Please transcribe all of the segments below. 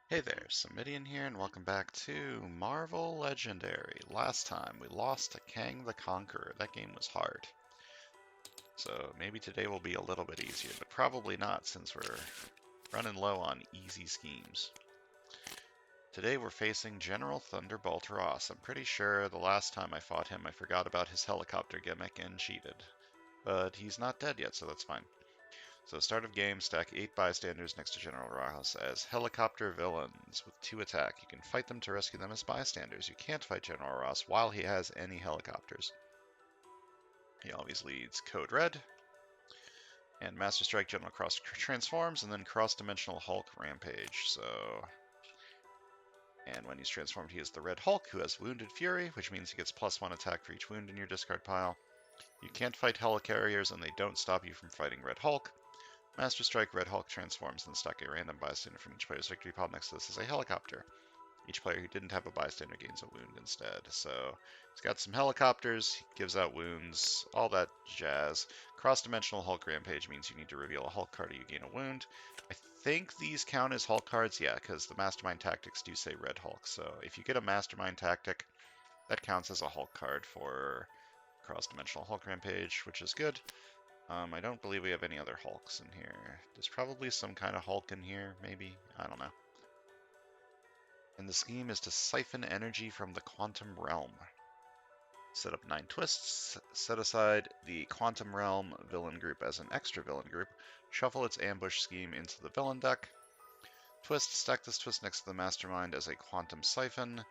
Hey there, Samitian here, and welcome back to Marvel Legendary. Last time we lost to Kang the Conqueror. That game was hard. So maybe today will be a little bit easier, but probably not since we're running low on easy schemes. Today we're facing General Thunderbolt Ross. I'm pretty sure the last time I fought him I forgot about his helicopter gimmick and cheated. But he's not dead yet, so that's fine. So start of game, stack 8 bystanders next to General Ross as helicopter villains with 2 attack. You can fight them to rescue them as bystanders. You can't fight General Ross while he has any helicopters. He always leads Code Red, and Master Strike General Cross transforms, and then Cross-Dimensional Hulk Rampage. And when he's transformed, he is the Red Hulk, who has Wounded Fury, which means he gets +1 attack for each wound in your discard pile. You can't fight helicarriers, and they don't stop you from fighting Red Hulk. Master Strike Red Hulk transforms and stack a random bystander from each player's victory pile next to this as a helicopter. Each player who didn't have a bystander gains a wound instead. So he's got some helicopters, he gives out wounds, all that jazz. Cross-Dimensional Hulk Rampage means you need to reveal a Hulk card or you gain a wound. I think these count as Hulk cards, yeah, because the Mastermind Tactics do say Red Hulk. So if you get a Mastermind Tactic, that counts as a Hulk card for Cross-Dimensional Hulk Rampage, which is good. I don't believe we have any other Hulks in here. There's probably some kind of Hulk in here, maybe? I don't know. And the scheme is to siphon energy from the Quantum Realm. Set up 9 twists, set aside the Quantum Realm villain group as an extra villain group, shuffle its ambush scheme into the villain deck, twist, stack this twist next to the Mastermind as a Quantum Siphon,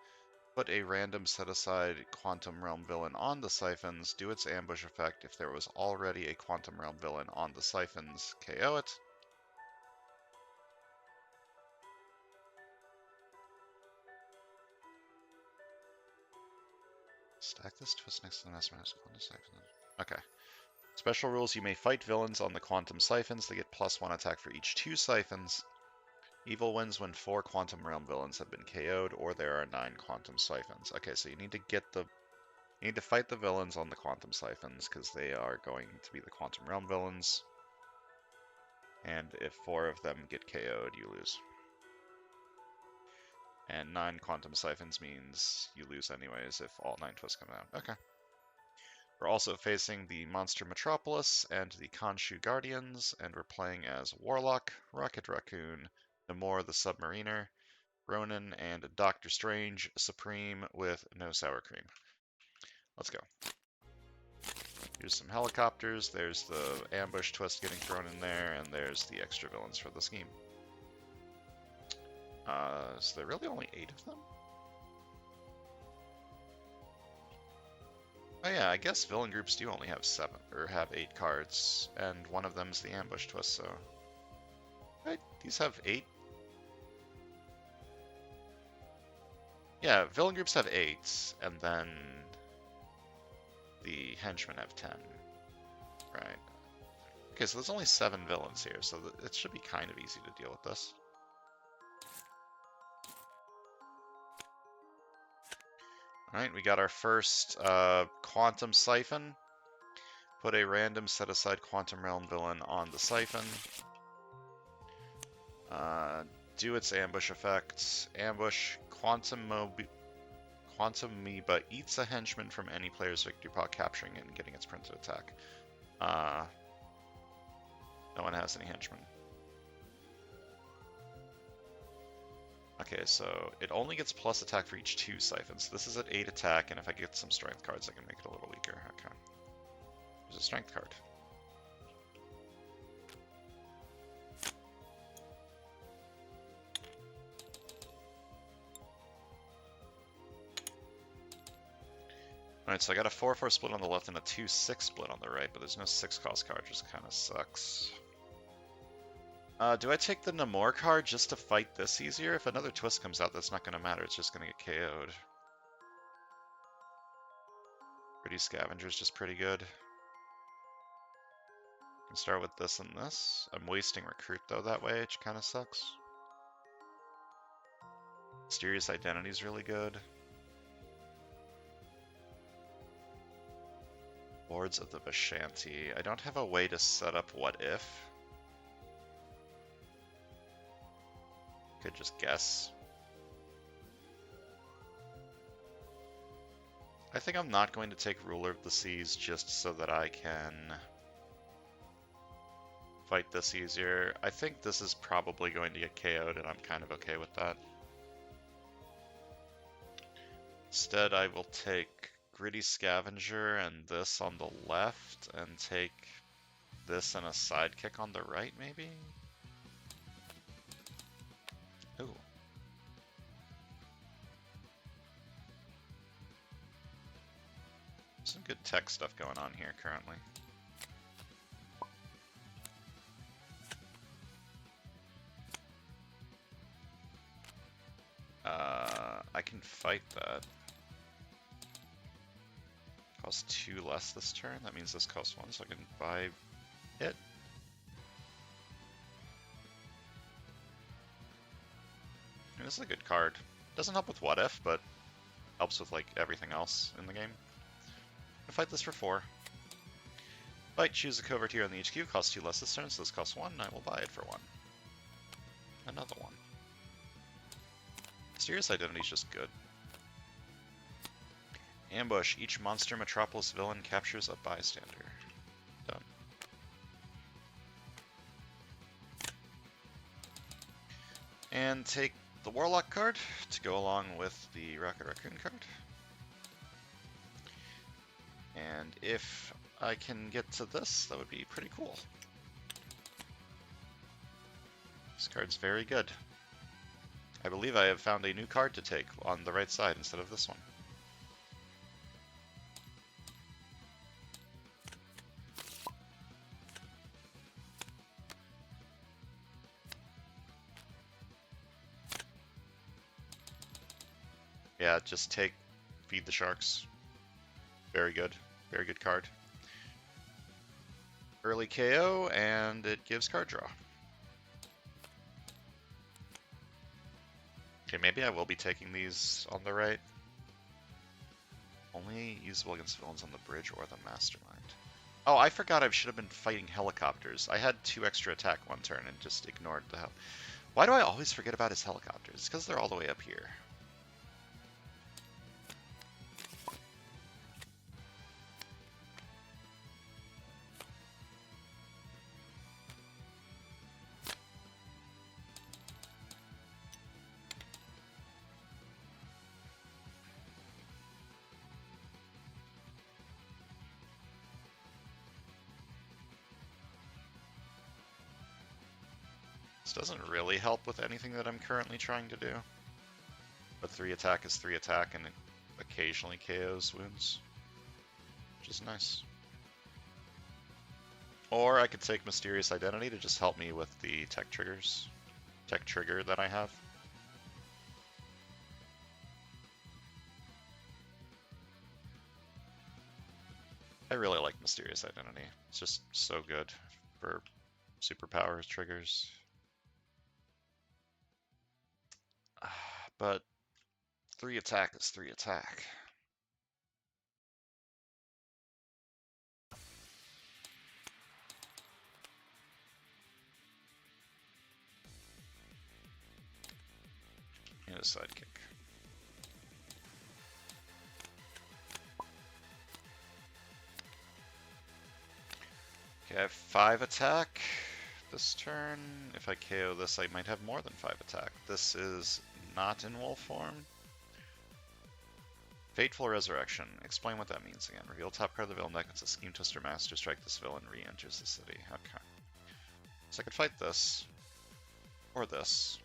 put a random set-aside Quantum Realm villain on the Siphons, do its ambush effect. If there was already a Quantum Realm villain on the Siphons, KO it. Stack this twist next to the Mastermind as Quantum Siphon. Okay. Special rules, you may fight villains on the Quantum Siphons. They get +1 attack for each 2 Siphons. Evil wins when 4 Quantum Realm villains have been KO'd, or there are 9 Quantum Siphons. Okay, so you need to fight the villains on the Quantum Siphons, because they are going to be the Quantum Realm villains. And if 4 of them get KO'd, you lose. And 9 Quantum Siphons means you lose anyways if all 9 twists come out. Okay. We're also facing the Monster Metropolis and the Khonshu Guardians, and we're playing as Warlock, Rocket Raccoon, Namor the Submariner, Ronan, and Doctor Strange Supreme with no sour cream. Let's go. Here's some helicopters, there's the ambush twist getting thrown in there, and there's the extra villains for the scheme. So there are really only 8 of them? Oh yeah, I guess villain groups do only have 7, or have 8 cards, and one of them's the ambush twist, so... Right, these have 8? Yeah, villain groups have 8, and then the henchmen have 10. Right. Okay, so there's only 7 villains here, so it should be kind of easy to deal with this. Alright, we got our first Quantum Siphon. Put a random set-aside Quantum Realm villain on the Siphon. Do its ambush effect. Ambush, Quantum Amoeba eats a henchman from any player's victory pile, capturing it and getting its printed attack. No one has any henchmen. Okay, so it only gets plus attack for each 2 Siphons. This is at 8 attack, and if I get some strength cards, I can make it a little weaker. Okay. There's a strength card. Alright, so I got a 4-4 split on the left and a 2-6 split on the right, but there's no 6-cost card, which kind of sucks. Do I take the Namor card just to fight this easier? If another twist comes out, that's not going to matter. It's just going to get KO'd. Pretty Scavenger's just pretty good. Can start with this and this. I'm wasting Recruit, though, that way, which kind of sucks. Mysterious Identity's really good. Lords of the Vishanti. I don't have a way to set up What If. could just guess. I think I'm not going to take Ruler of the Seas just so that I can fight this easier. I think this is probably going to get KO'd, and I'm kind of okay with that. Instead, I will take Gritty Scavenger and this on the left, and take this and a sidekick on the right, maybe? Ooh. Some good tech stuff going on here currently. I can fight that. Costs 2 less this turn. That means this costs 1, so I can buy it. I mean, this is a good card. Doesn't help with What If, but helps with like everything else in the game. I'll fight this for 4. Fight, choose a covert here on the HQ. Costs 2 less this turn, so this costs 1. I will buy it for 1. Another one. Mysterious Identity is just good. Ambush. Each monster Metropolis villain captures a bystander. Done. And take the Warlock card to go along with the Rocket Raccoon card. And if I can get to this, that would be pretty cool. This card's very good. I believe I have found a new card to take on the right side instead of this one. Yeah, just take Feed the Sharks. Very good. Very good card. Early KO, and it gives card draw. Okay, maybe I will be taking these on the right. Only usable against villains on the bridge or the Mastermind. Oh, I forgot I should have been fighting helicopters. I had 2 extra attack one turn and just ignored the hell. Why do I always forget about his helicopters? It's because they're all the way up here. This doesn't really help with anything that I'm currently trying to do. But 3 attack is 3 attack, and it occasionally KOs wounds, which is nice. Or I could take Mysterious Identity to just help me with the tech triggers. Tech trigger that I have. I really like Mysterious Identity. It's just so good for superpowers triggers. But 3 attack is 3 attack. And a sidekick. Okay, I have 5 attack this turn. If I KO this, I might have more than 5 attack. This is not in wolf form. Fateful Resurrection. Explain what that means again. Reveal top card of the villain deck. It's a Scheme Twister Master Strike. This villain re-enters the city. Okay. So I could fight this. Or this.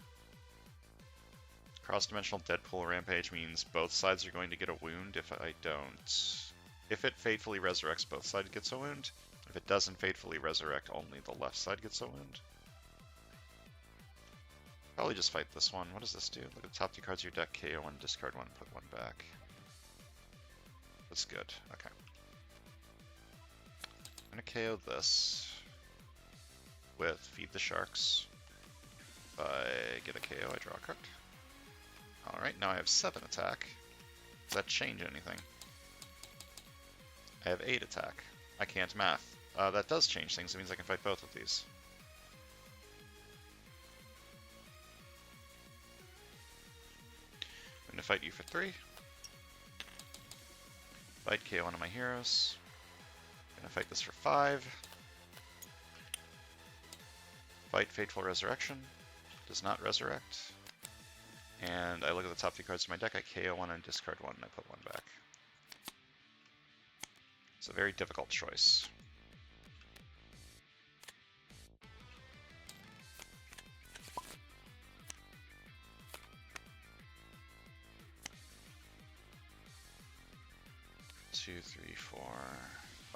Cross-dimensional Deadpool Rampage means both sides are going to get a wound if I don't. If it Fatefully Resurrects, both sides gets a wound. If it doesn't Fatefully Resurrect, only the left side gets a wound. Probably just fight this one. What does this do? Look at the top 2 cards of your deck, KO 1, discard 1, put 1 back. That's good. Okay. I'm gonna KO this with Feed the Sharks. If I get a KO, I draw a card. Alright, now I have 7 attack. Does that change anything? I have 8 attack. I can't math. That does change things. It means I can fight both of these. fight you for 3. Fight KO one of my heroes. Gonna fight this for 5. Fight Fateful Resurrection. Does not resurrect. And I look at the top 2 cards of my deck, I KO one and discard one, and I put one back. It's a very difficult choice. Two, three, 4,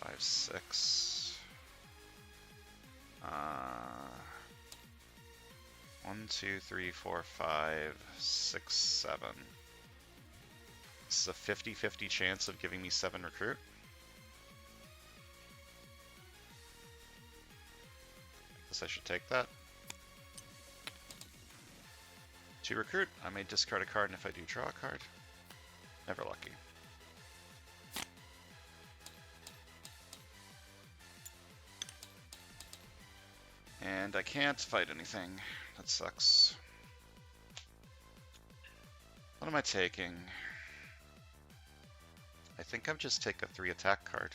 5, 6. 1, 2, 3, 4, 5, 6, 7. This is a 50-50 chance of giving me 7 recruit. Guess I should take that. 2 recruit. I may discard a card, and if I do, draw a card. Never lucky. And I can't fight anything. That sucks. What am I taking? I think I'm just take a 3 attack card.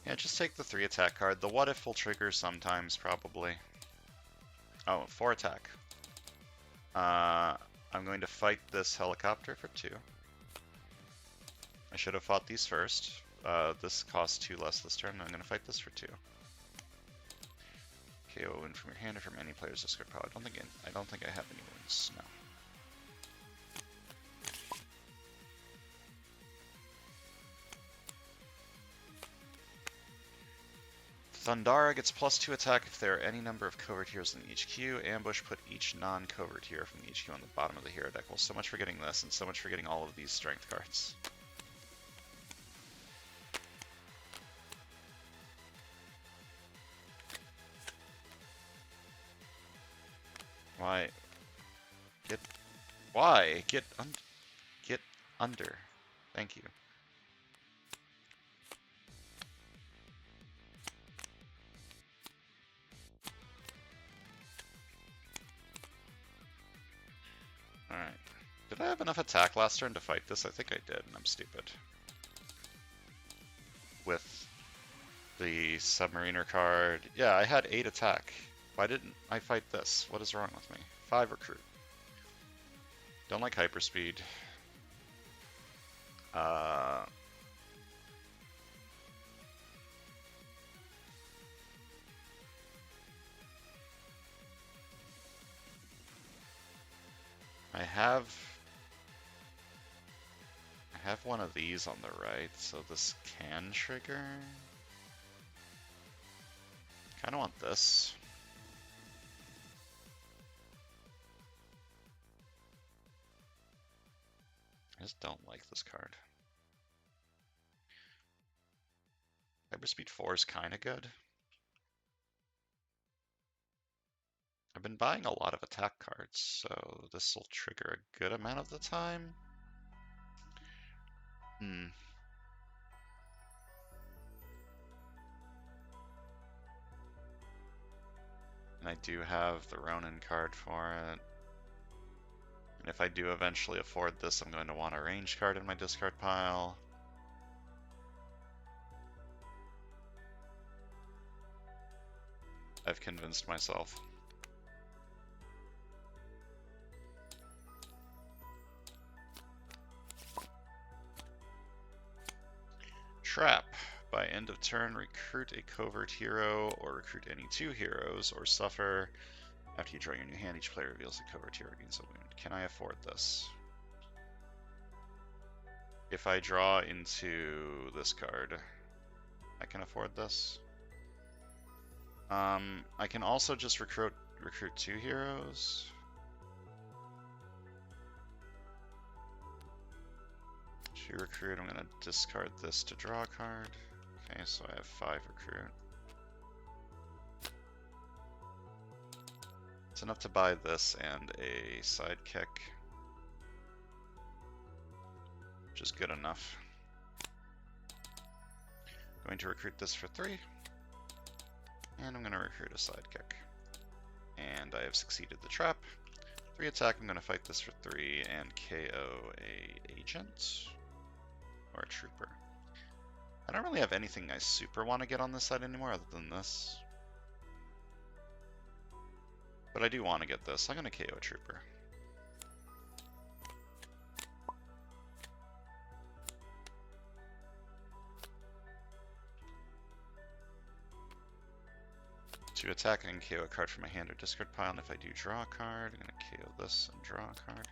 Yeah, just take the 3 attack card. The what if will trigger sometimes, probably. Oh, 4 attack. I'm going to fight this helicopter for 2. I should have fought these first. This costs 2 less this turn. I'm going to fight this for 2. KO a wound from your hand or from any player's discard pile. I don't think I have any wounds. No. Thundara gets +2 attack if there are any number of covert heroes in each queue. Ambush, put each non-covert hero from the HQ on the bottom of the hero deck. Well, so much for getting this, and so much for getting all of these strength cards. Why? Why? Get under. Thank you. Alright. Did I have enough attack last turn to fight this? I think I did, and I'm stupid. With the Submariner card. Yeah, I had 8 attack. Why didn't I fight this? What is wrong with me? 5 recruit. Don't like hyperspeed. I have one of these on the right, so this can trigger. Kind of want this. I just don't like this card. Hyperspeed 4 is kind of good. I've been buying a lot of attack cards, so this will trigger a good amount of the time. And I do have the Ronin card for it. And if I do eventually afford this, I'm going to want a range card in my discard pile. I've convinced myself. Trap. By end of turn, recruit a covert hero, or recruit any 2 heroes, or suffer. After you draw your new hand, each player reveals a covert hero gains a wound. Can I afford this? If I draw into this card, I can afford this. I can also just recruit 2 heroes. To recruit, I'm going to discard this to draw a card. Okay, so I have 5 recruit. It's enough to buy this and a sidekick, which is good enough. Going to recruit this for 3. And I'm going to recruit a sidekick. And I have succeeded the trap. 3 attack, I'm going to fight this for 3 and KO a agent or a trooper. I don't really have anything I super want to get on this side anymore other than this. But I do want to get this. I'm going to KO a trooper. To attack, I can KO a card from my hand or discard pile, and if I do draw a card, I'm going to KO this and draw a card.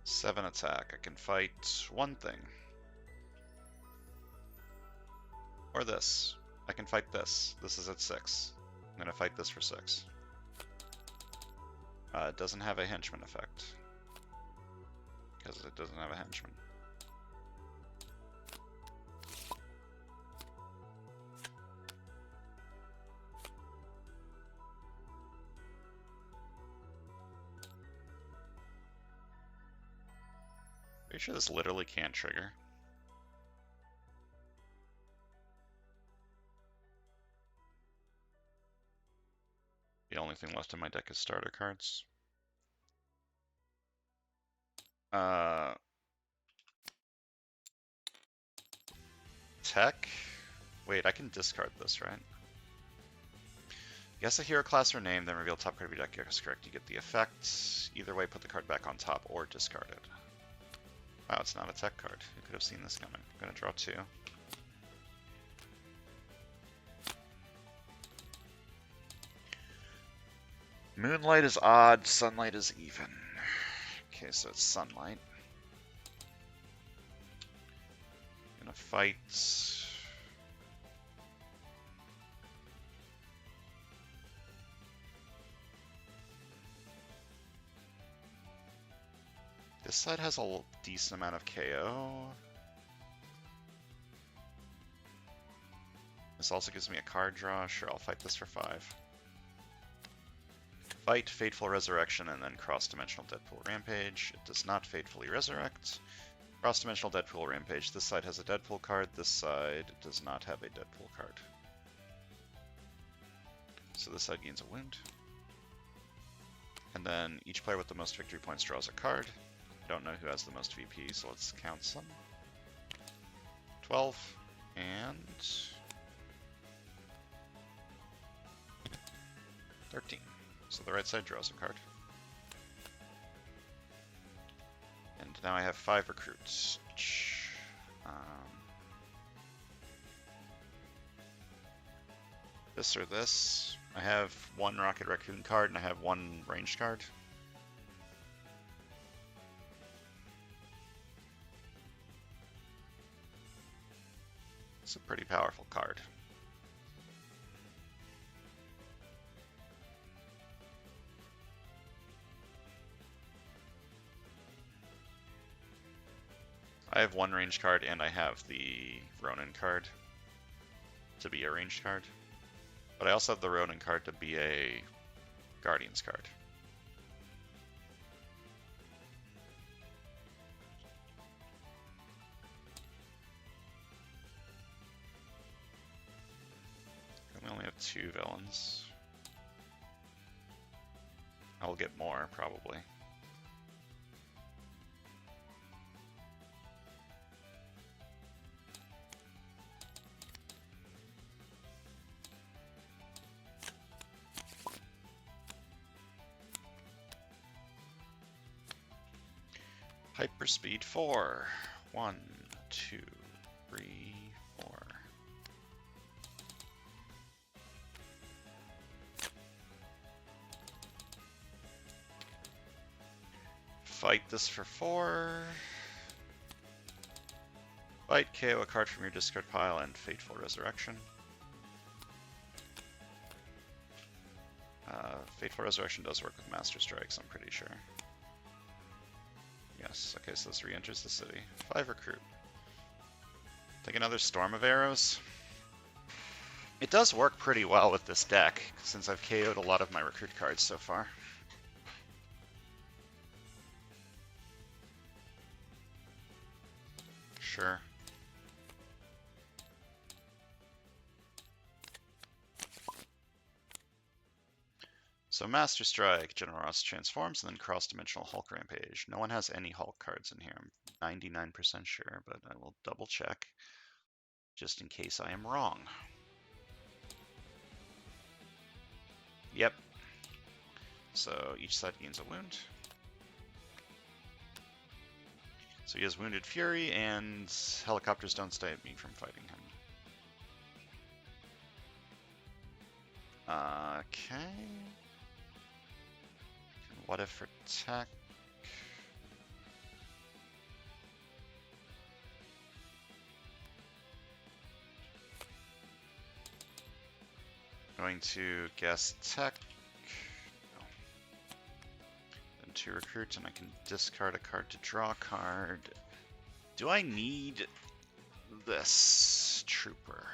Seven attack. I can fight one thing. Or this. I can fight this. This is at 6. I'm going to fight this for 6. It doesn't have a henchman effect. Because it doesn't have a henchman. Are you sure this literally can't trigger? The only thing left in my deck is starter cards. Tech? Wait, I can discard this, right? Guess a hero class or name, then reveal top card of your deck. Yes, correct. You get the effect. Either way, put the card back on top or discard it. Wow, it's not a tech card. Who could have seen this coming? I'm going to draw 2. Moonlight is odd, sunlight is even. Okay, so it's sunlight. I'm going to fight... This side has a decent amount of KO. This also gives me a card draw. Sure, I'll fight this for 5. Fight, Fateful Resurrection, and then Cross-Dimensional Deadpool Rampage. It does not Fatefully Resurrect. Cross-Dimensional Deadpool Rampage. This side has a Deadpool card. This side does not have a Deadpool card. So this side gains a wound. And then each player with the most victory points draws a card. I don't know who has the most VP, so let's count some. 12 and 13. So the right side draws a card. And now I have 5 recruits. This or this. I have 1 Rocket Raccoon card and I have 1 ranged card. It's a pretty powerful card. I have 1 range card and I have the Ronin card to be a ranged card. But I also have the Ronin card to be a Guardians card. We only have 2 villains. I'll get more, probably. Hyperspeed 4. 1, 2, 3, 4. Fight this for 4. Fight, KO a card from your discard pile and Fateful Resurrection. Fateful Resurrection does work with Master Strikes, I'm pretty sure. Yes, okay, so this re-enters the city. 5 recruit. Take another Storm of Arrows. It does work pretty well with this deck, since I've KO'd a lot of my recruit cards so far. Sure. So Master Strike, General Ross transforms, and then cross-dimensional Hulk Rampage. No one has any Hulk cards in here. I'm 99% sure, but I will double check just in case I am wrong. Yep. So each side gains a wound. So he has Wounded Fury, and helicopters don't stop me from fighting him. Okay. What if for tech? Going to guess tech. No. Then 2 recruits, and I can discard a card to draw a card. Do I need this trooper?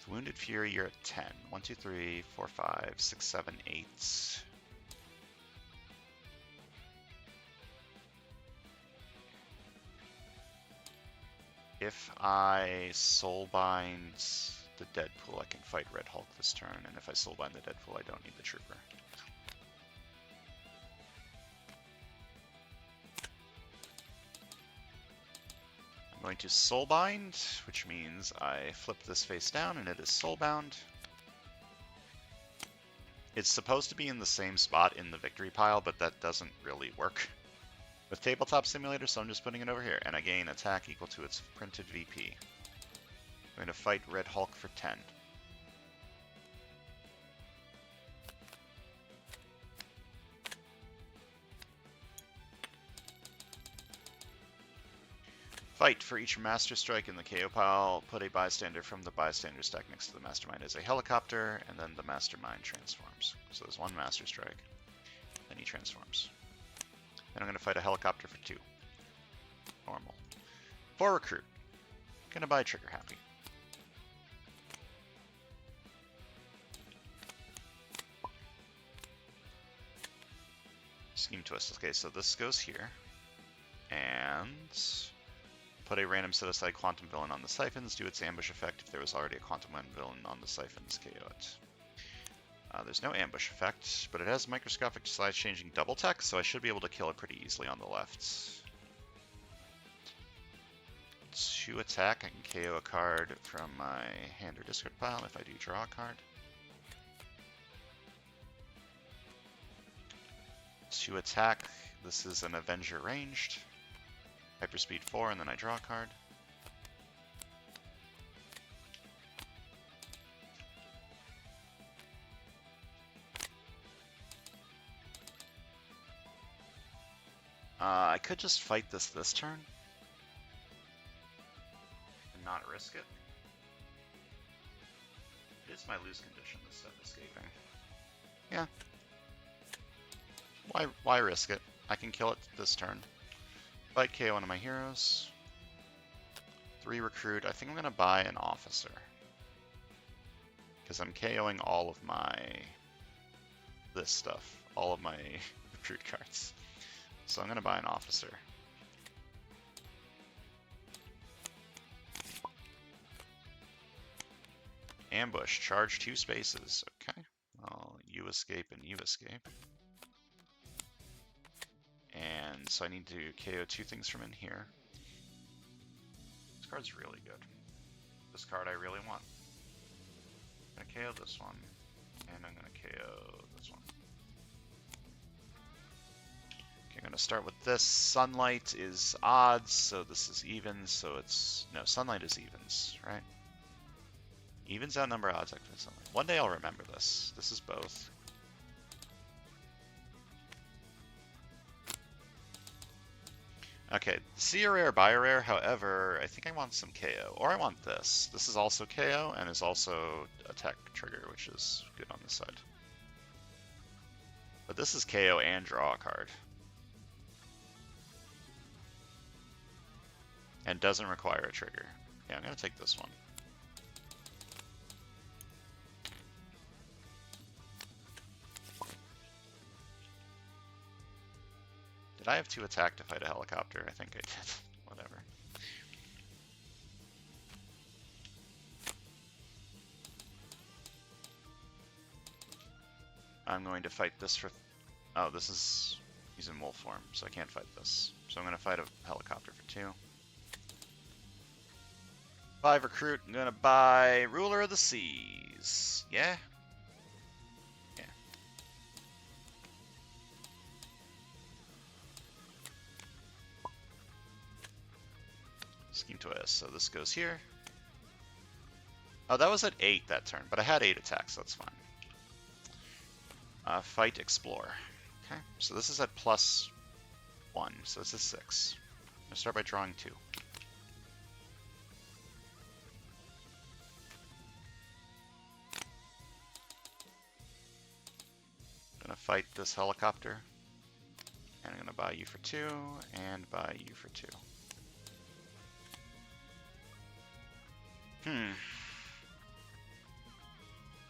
Wounded Fury, you're at 10. 1, 2, 3, 4, 5, 6, 7, 8. If I soulbind the Deadpool, I can fight Red Hulk this turn, and if I soulbind the Deadpool, I don't need the trooper. I'm going to soulbind, which means I flip this face down and it is soulbound. It's supposed to be in the same spot in the victory pile, but that doesn't really work with Tabletop Simulator, so I'm just putting it over here, and I gain attack equal to its printed VP. I'm going to fight Red Hulk for 10. Fight. For each Master Strike in the KO pile, put a bystander from the bystander stack next to the Mastermind as a helicopter, and then the Mastermind transforms. So there's 1 Master Strike, then he transforms. Then I'm going to fight a helicopter for 2. Normal. 4 recruit. Gonna buy Trigger Happy. Scheme Twist. Okay, so this goes here. And put a random set-aside Quantum Villain on the Siphons, do its ambush effect. If there was already a Quantum Villain on the Siphons, KO it. There's no ambush effect, but it has microscopic size-changing double tech, so I should be able to kill it pretty easily on the left. 2 attack, I can KO a card from my hand or discard pile if I do draw a card. 2 attack, this is an Avenger ranged. Hyperspeed 4, and then I draw a card. I could just fight this turn and not risk it. It is my lose condition, this stuff escaping. Yeah. Why risk it? I can kill it this turn. Fight KO one of my heroes. 3 recruit. I think I'm going to buy an officer. Because I'm KOing all of my... this stuff. All of my recruit cards. So I'm going to buy an officer. Ambush. Charge 2 spaces. Okay. Well, you escape and you escape. And so I need to KO 2 things from in here. This card's really good. This card I really want. I'm going to KO this one. And I'm going to KO this one. Okay, I'm going to start with this. Sunlight is odds, so this is evens, so it's... no, sunlight is evens, right? Evens outnumber odds activate sunlight. One day I'll remember this. This is both. Okay, see a rare, buy a rare, however, I think I want some KO. Or I want this. This is also KO, and is also a tech trigger, which is good on this side. But this is KO and draw a card. And doesn't require a trigger. Yeah, I'm going to take this one. Did I have 2 attack to fight a helicopter? I think I did. I'm going to fight this for... Oh, this is... He's in wolf form, so I can't fight this. So I'm going to fight a helicopter for 2. 5 recruit, I'm going to buy Ruler of the Seas. Yeah? Yeah. Scheme twist, so this goes here. Oh, that was at 8 that turn, but I had 8 attacks, so that's fine. Fight Explore. Okay, so this is at +1, so this is 6. I'm going to start by drawing 2. I'm going to fight this helicopter, and I'm going to buy you for 2, and buy you for 2.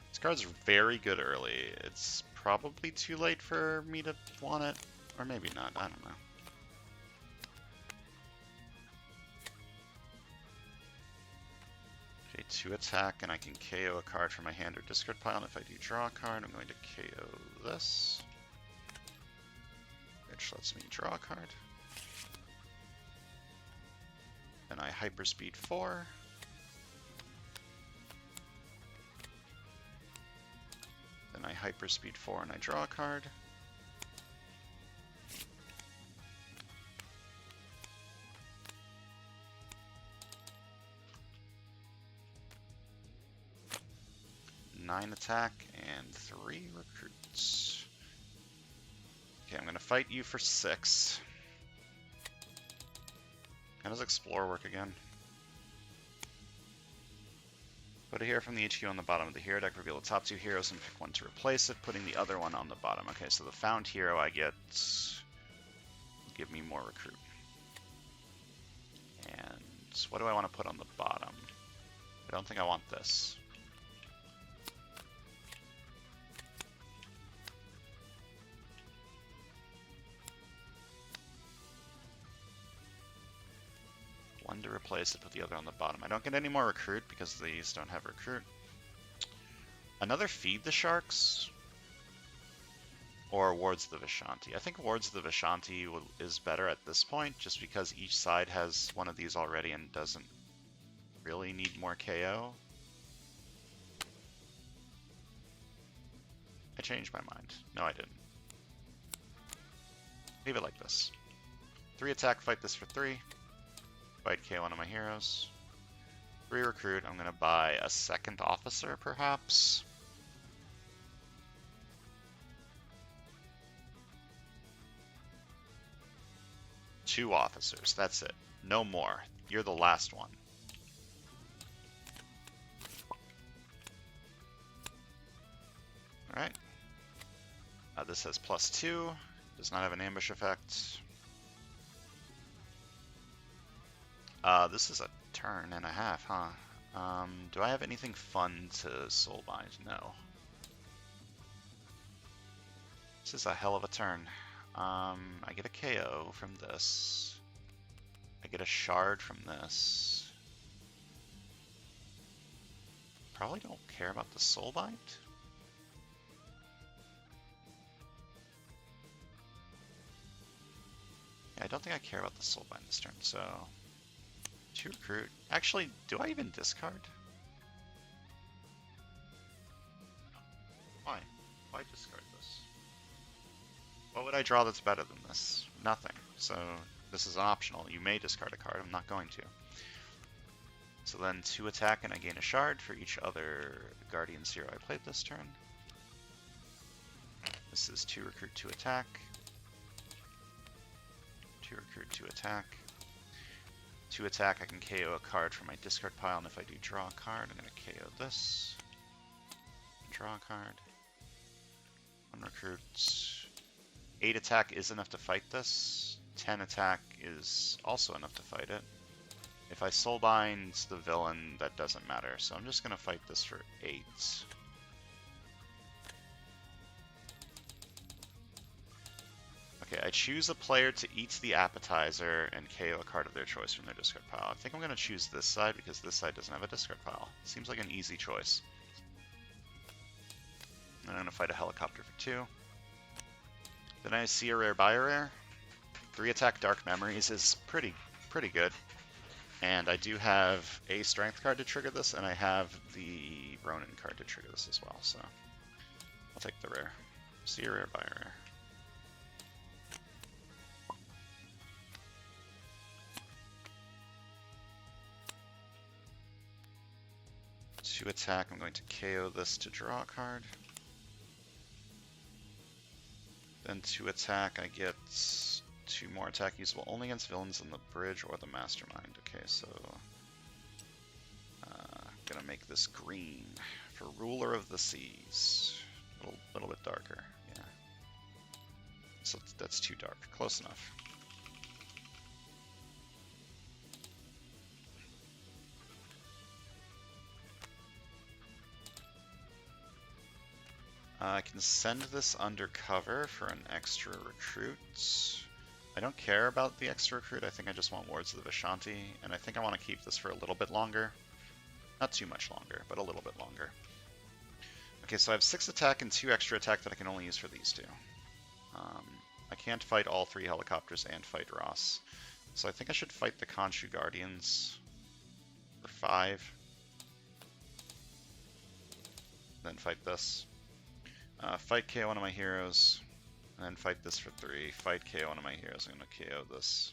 This card's very good early. It's probably too late for me to want it, or maybe not, I don't know. Okay, 2 attack, and I can KO a card from my hand or discard pile, and if I do draw a card, I'm going to KO this, which lets me draw a card. Then I hyperspeed 4. Then I hyperspeed 4 and I draw a card. Nine attack and 3 recruits. Okay, I'm going to fight you for 6. How does Explore work again? Put a hero from the HQ on the bottom of the hero deck, reveal the top 2 heroes and pick one to replace it, putting the other one on the bottom. Okay, so the found hero I get will give me more recruit. And what do I want to put on the bottom? I don't think I want this. One to replace it, put the other on the bottom. I don't get any more recruit because these don't have recruit. Another Feed the Sharks or Wards of the Vishanti. I think Wards of the Vishanti is better at this point just because each side has one of these already and doesn't really need more KO. I changed my mind. No, I didn't. Leave it like this. 3 attack, fight this for 3. Fight KO one of my heroes. 3 recruit, I'm going to buy a 2nd officer, perhaps. Two officers, that's it. No more. You're the last one. Alright. This has +2. Does not have an ambush effect. This is a turn and a half, huh? Do I have anything fun to soulbind? No. This is a hell of a turn. I get a KO from this. I get a shard from this. Probably don't care about the soulbind. Yeah, I don't think I care about the soulbind this turn, so... 2 recruit. Actually, do I even discard? Why? Why discard this? What would I draw that's better than this? Nothing. So this is optional. You may discard a card. I'm not going to. So then 2 attack and I gain a shard for each other Guardian's hero I played this turn. This is 2 recruit, 2 attack. 2 recruit, 2 attack. 2 attack, I can KO a card from my discard pile, and if I do draw a card, I'm going to KO this. Draw a card. 1 recruit. 8 attack is enough to fight this. 10 attack is also enough to fight it. If I soulbind the villain, that doesn't matter, so I'm just going to fight this for 8. Okay, I choose a player to eat the appetizer and KO a card of their choice from their discard pile. I think I'm going to choose this side because this side doesn't have a discard pile. Seems like an easy choice. And I'm going to fight a helicopter for 2. Then I see a rare, buy a rare. 3 attack Dark Memories is pretty good. And I do have a strength card to trigger this, and I have the Ronin card to trigger this as well, so I'll take the rare. See a rare, buy a rare. To attack, I'm going to KO this to draw a card. Then to attack, I get 2 more attack usable only against villains in the bridge or the mastermind. Okay, so gonna make this green for Ruler of the Seas. A little bit darker, yeah. So that's too dark. Close enough. I can send this undercover for an extra recruit. I don't care about the extra recruit, I think I just want Wards of the Vishanti, and I think I want to keep this for a little bit longer. Not too much longer, but a little bit longer. Okay, so I have 6 attack and 2 extra attack that I can only use for these 2. I can't fight all 3 helicopters and fight Ross. So I think I should fight the Khonshu Guardians for 5. Then fight this. Fight KO one of my heroes. And then fight this for 3. Fight KO one of my heroes. I'm going to KO this.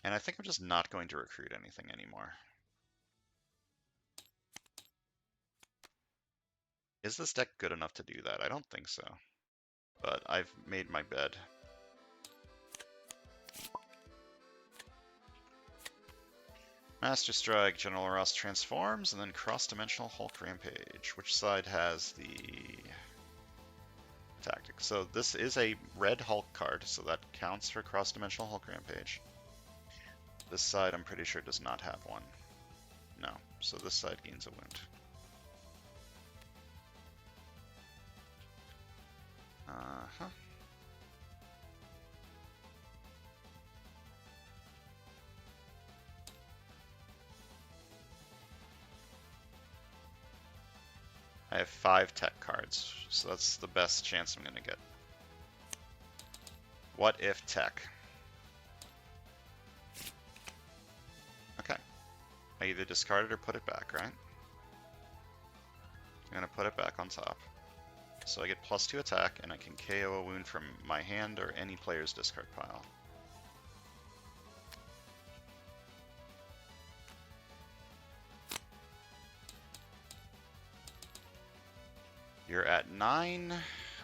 And I think I'm just not going to recruit anything anymore. Is this deck good enough to do that? I don't think so. But I've made my bed. Master Strike, General Ross transforms, and then Cross-Dimensional Hulk Rampage. Which side has the tactic? So this is a red Hulk card, so that counts for Cross-Dimensional Hulk Rampage. This side, I'm pretty sure, does not have one. No, so this side gains a wound. Uh-huh. I have 5 tech cards, so that's the best chance I'm going to get. What if tech? Okay. I either discard it or put it back, right? I'm going to put it back on top. So I get +2 attack, and I can KO a wound from my hand or any player's discard pile. You're at 9.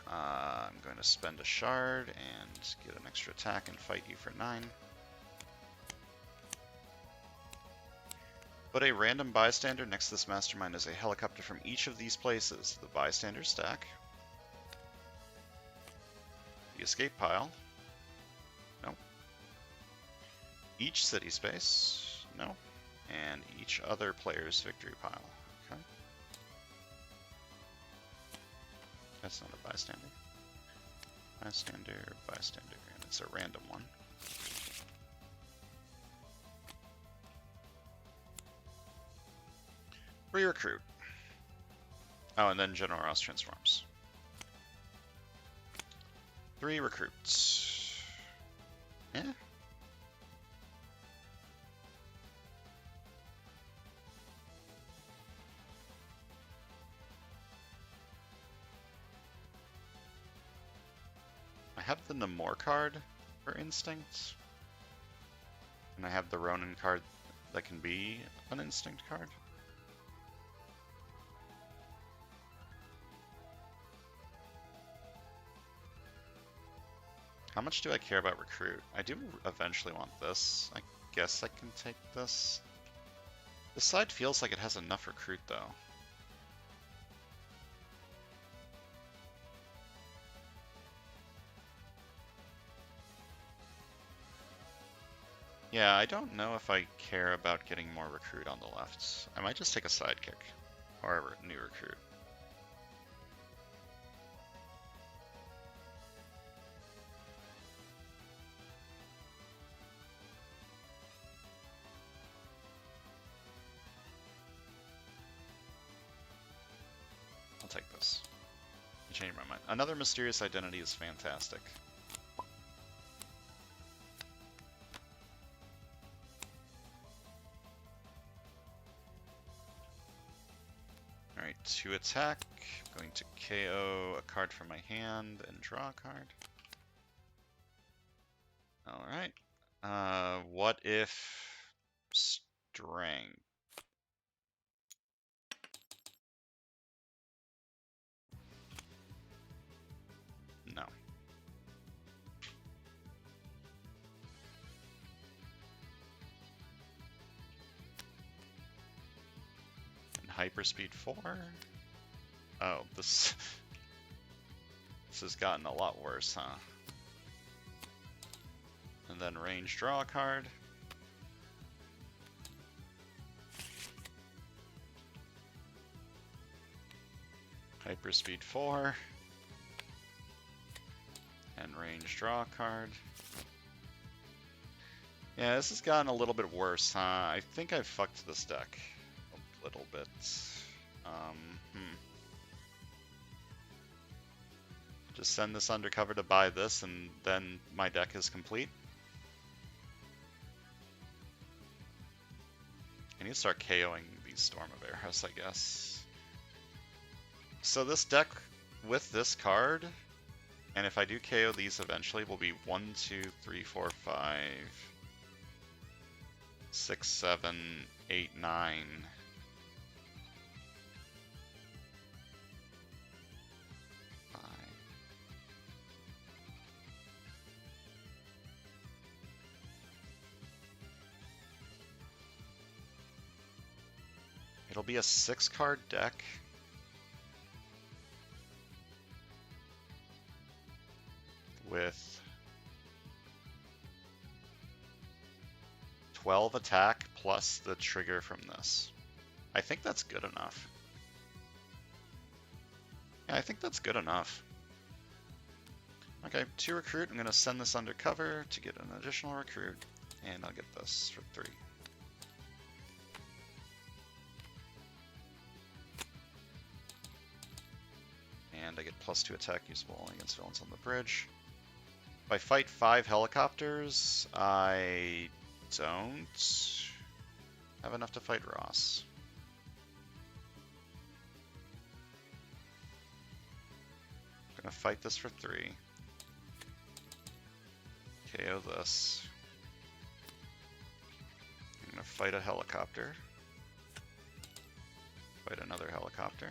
I'm going to spend a shard and get an extra attack and fight you for 9. Put a random bystander next to this mastermind as a helicopter from each of these places. The bystander stack. The escape pile. No. Each city space. No. And each other player's victory pile. Okay. That's not a bystander. Bystander, bystander, and it's a random one. Re-recruit. Oh, and then General Ross transforms. 3 recruits. Yeah. I have the Namor card for Instinct. And I have the Ronin card that can be an Instinct card. How much do I care about recruit? I do eventually want this. I guess I can take this. This side feels like it has enough recruit though. Yeah, I don't know if I care about getting more recruit on the left. I might just take a sidekick or a new recruit. take this. I changed my mind. Another mysterious identity is fantastic. Alright, 2 attack. I'm going to KO a card from my hand and draw a card. Alright. What if Strength? No. And Hyperspeed 4? Oh, this has gotten a lot worse, huh? And then range draw a card. Hyperspeed 4. And range draw a card. Yeah, this has gotten a little bit worse, huh? I think I've fucked this deck a little bit. Just send this undercover to buy this, and then my deck is complete. I need to start KOing these Storm of Eros, I guess. So this deck with this card, and if I do KO these eventually, will be 1, 2, 3, 4, 5, 6, 7, 8, 9. It'll be a 6-card deck. With 12 attack plus the trigger from this. I think that's good enough. Yeah, I think that's good enough. Okay, 2 recruit. I'm going to send this undercover to get an additional recruit, and I'll get this for 3. And I get +2 attack usable only against villains on the bridge. If I fight 5 helicopters, I don't have enough to fight Ross. I'm gonna fight this for 3. KO this. I'm gonna fight a helicopter. Fight another helicopter.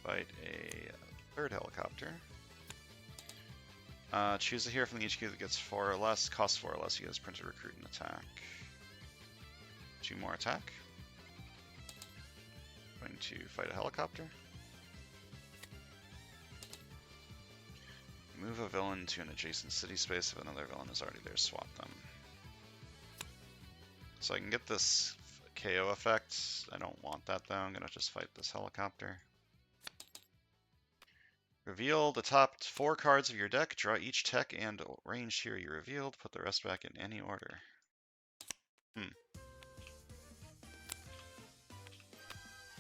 Fight a 3rd helicopter. Choose a hero from the HQ that gets 4 or less, costs 4 or less, you guys printed recruit and attack. 2 more attack. Going to fight a helicopter. Move a villain to an adjacent city space. If another villain is already there, swap them. So I can get this KO effect. I don't want that though, I'm gonna just fight this helicopter. Reveal the top 4 cards of your deck, draw each tech and range hero you revealed, put the rest back in any order.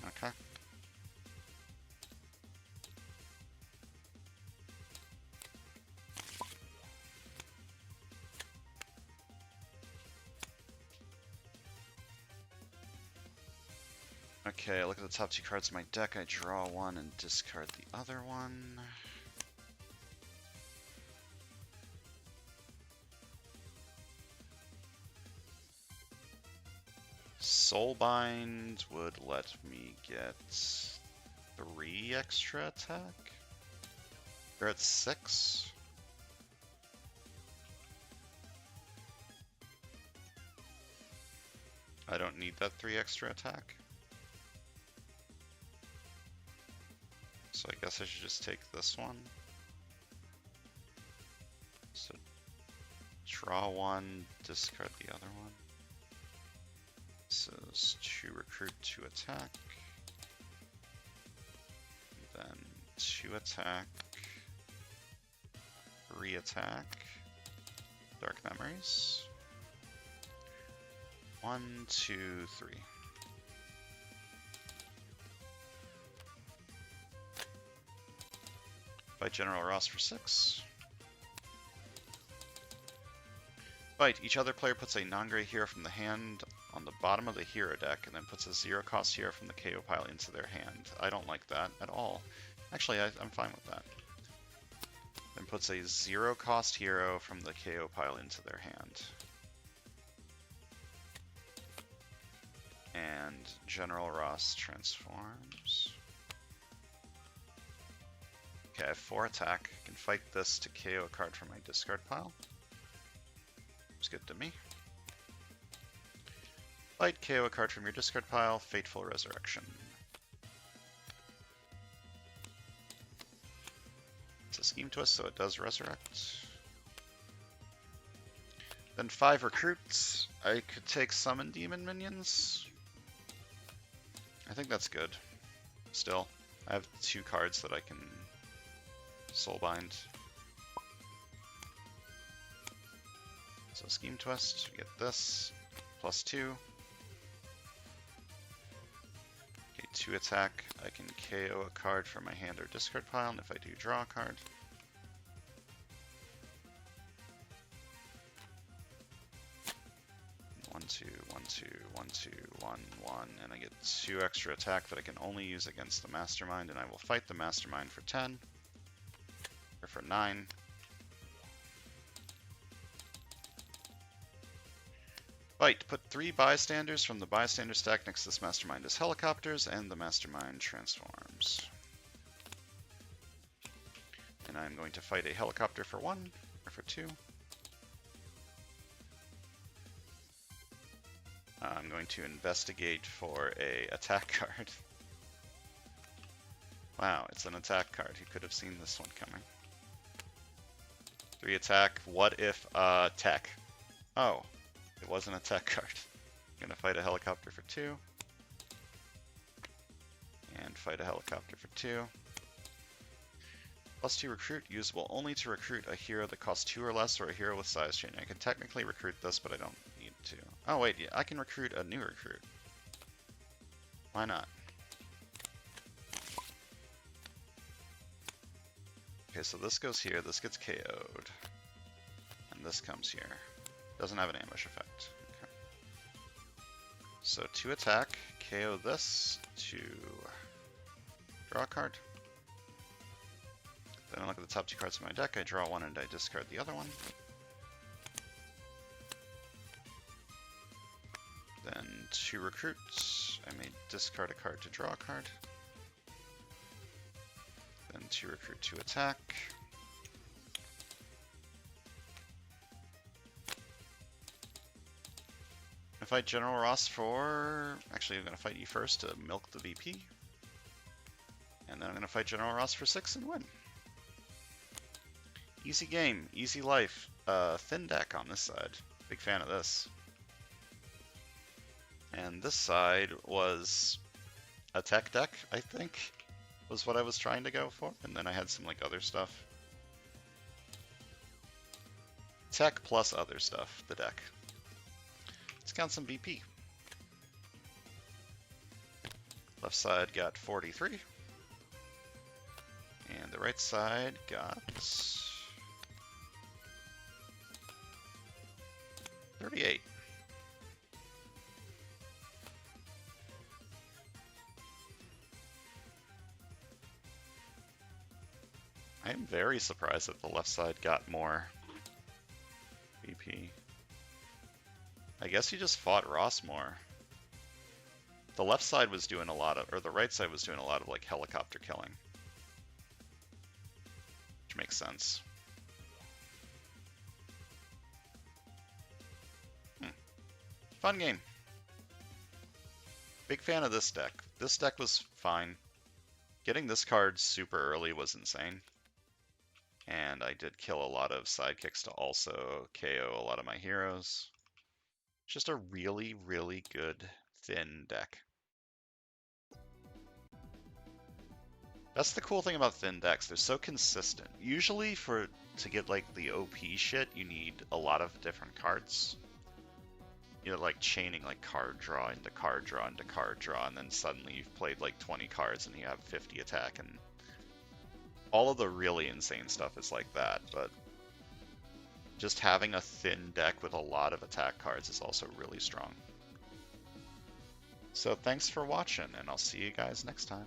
Okay. Okay, I look at the top 2 cards of my deck, I draw 1 and discard the other one. Soulbind would let me get 3 extra attack? Or at 6? I don't need that 3 extra attack. So I guess I should just take this one. So draw 1, discard the other one. This is 2 recruit, 2 attack. Then 2 attack, 3 attack, Dark Memories. 1, 2, 3. Fight General Ross for 6. Fight. Each other player puts a non-gray hero from the hand on the bottom of the hero deck, and then puts a 0-cost hero from the KO pile into their hand. I don't like that at all. Actually, I'm fine with that. Then puts a 0-cost hero from the KO pile into their hand. And General Ross transforms. Okay, I have 4 attack. I can fight this to KO a card from my discard pile. It's good to me. Fight, KO a card from your discard pile, Fateful Resurrection. It's a Scheme Twist, so it does resurrect. Then 5 recruits. I could take Summon Demon minions. I think that's good. Still, I have 2 cards that I can Soulbind. So Scheme Twist, we get this, +2. Okay, 2 attack. I can KO a card from my hand or discard pile, and if I do, draw a card. One, two, 1, 2, 1, 2, 1, 1, and I get 2 extra attack that I can only use against the Mastermind, and I will fight the Mastermind for 10, or for 9. Fight. Put 3 bystanders from the bystander stack next to this Mastermind as helicopters, and the Mastermind transforms. And I'm going to fight a helicopter for 1, or for 2. I'm going to investigate for a attack card. Wow, it's an attack card. Who could have seen this one coming? 3 attack. What if tech? Oh, it wasn't a tech card. I'm gonna fight a helicopter for 2. And fight a helicopter for 2. +2 recruit, usable only to recruit a hero that costs 2 or less, or a hero with size change. I can technically recruit this, but I don't need to. Oh wait, yeah, I can recruit a new recruit. Why not? Okay, so this goes here, this gets KO'd. And this comes here. Doesn't have an ambush effect. Okay. So 2 attack, KO this to draw a card. Then I look at the top 2 cards of my deck, I draw 1 and I discard the other one. Then 2 recruits, I may discard a card to draw a card. Then 2 recruit, 2 attack. I fight General Ross for... Actually, I'm going to fight you first to milk the VP. And then I'm going to fight General Ross for 6 and win. Easy game, easy life. Thin deck on this side. Big fan of this. And this side was a tech deck, I think, was what I was trying to go for. And then I had some like other stuff. Tech plus other stuff, the deck. Let's count some VP. Left side got 43. And the right side got 38. I am very surprised that the left side got more VP. I guess he just fought Ross more. The left side was doing a lot of, or the right side was doing a lot of like helicopter killing. Which makes sense. Fun game. Big fan of this deck. This deck was fine. Getting this card super early was insane. And I did kill a lot of sidekicks to also KO a lot of my heroes. Just a really, really good thin deck. That's the cool thing about thin decks. They're so consistent. Usually to get like the OP shit, you need a lot of different cards. You know, like chaining like card draw into card draw into card draw, and then suddenly you've played like 20 cards and you have 50 attack and all of the really insane stuff is like that, but just having a thin deck with a lot of attack cards is also really strong. So thanks for watching, and I'll see you guys next time.